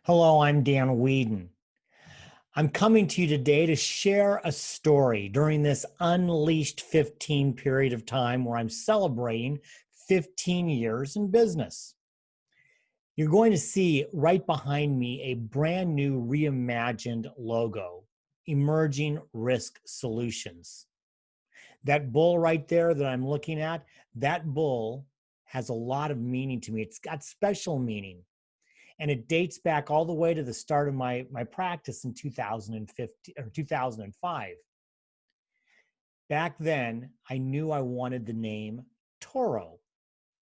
Hello, I'm Dan Whedon. I'm coming to you today to share a story during this Unleashed 15 period of time where I'm celebrating 15 years in business. You're going to see right behind me a brand new reimagined logo, Emerging Risk Solutions. That bull right there that I'm looking at, that bull has a lot of meaning to me. It's got special meaning. And it dates back all the way to the start of my practice in 2015 or 2005. Back then, I knew I wanted the name Toro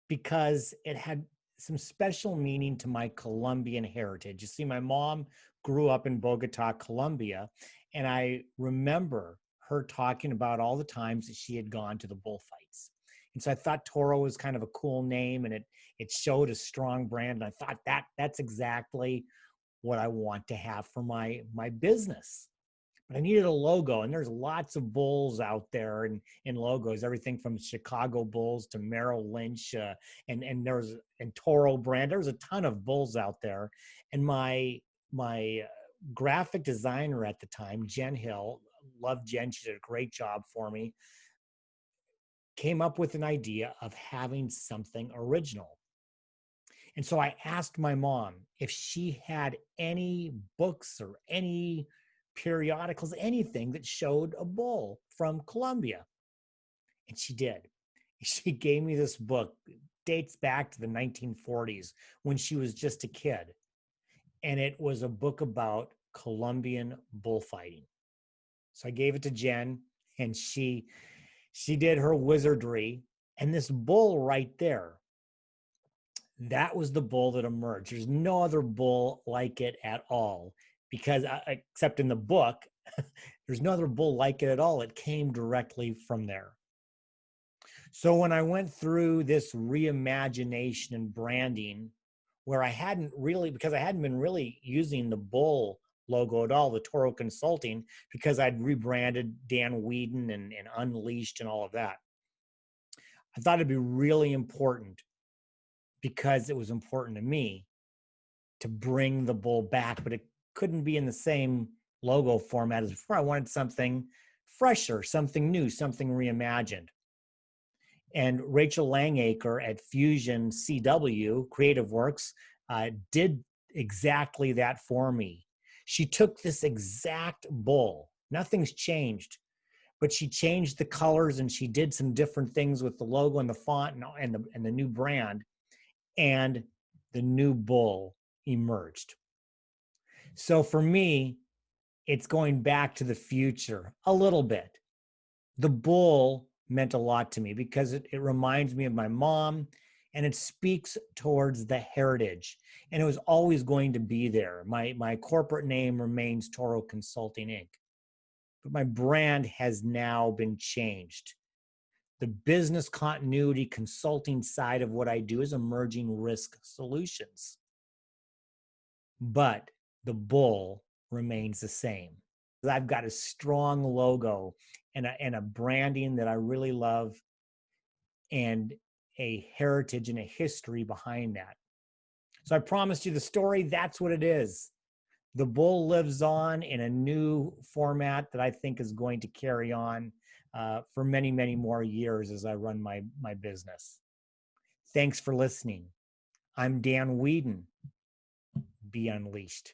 because it had some special meaning to my Colombian heritage. You see, my mom grew up in Bogota, Colombia, and I remember her talking about all the times that she had gone to the bullfights. And so I thought Toro was kind of a cool name, and it showed a strong brand. And I thought that's exactly what I want to have for my business. But I needed a logo, and there's lots of bulls out there in logos, everything from Chicago Bulls to Merrill Lynch, and there's and Toro brand. There's a ton of bulls out there, and my graphic designer at the time, Jen Hill, loved Jen. She did a great job for me. Came up with an idea of having something original. And so I asked my mom if she had any books or any periodicals, anything that showed a bull from Colombia. And she did. She gave me this book. It dates back to the 1940s when she was just a kid. And it was a book about Colombian bullfighting. So I gave it to Jen, and she did her wizardry. And this bull right there, that was the bull that emerged. There's no other bull like it at all, because except in the book, there's no other bull like it at all. It came directly from there. So when I went through this reimagination and branding, where I hadn't really, because I hadn't been really using the bull logo at all, the Toro Consulting, because I'd rebranded Dan Whedon and Unleashed and all of that. I thought it'd be really important, because it was important to me, to bring the bull back, but it couldn't be in the same logo format as before. I wanted something fresher, something new, something reimagined. And Rachel Langacre at Fusion CW, Creative Works, did exactly that for me. She took this exact bull, nothing's changed, but she changed the colors and she did some different things with the logo and the font and the new brand, and the new bull emerged. So for me, it's going back to the future a little bit. The bull meant a lot to me because it reminds me of my mom, and it speaks towards the heritage. And it was always going to be there. My corporate name remains Toro Consulting Inc., but my brand has now been changed. The business continuity consulting side of what I do is emerging risk solutions. But the bull remains the same. I've got a strong logo and a branding that I really love, and a heritage and a history behind that. So I promised you the story. That's what it is. The bull lives on in a new format that I think is going to carry on for many, many more years as I run my business. Thanks for listening. I'm Dan Whedon. Be unleashed.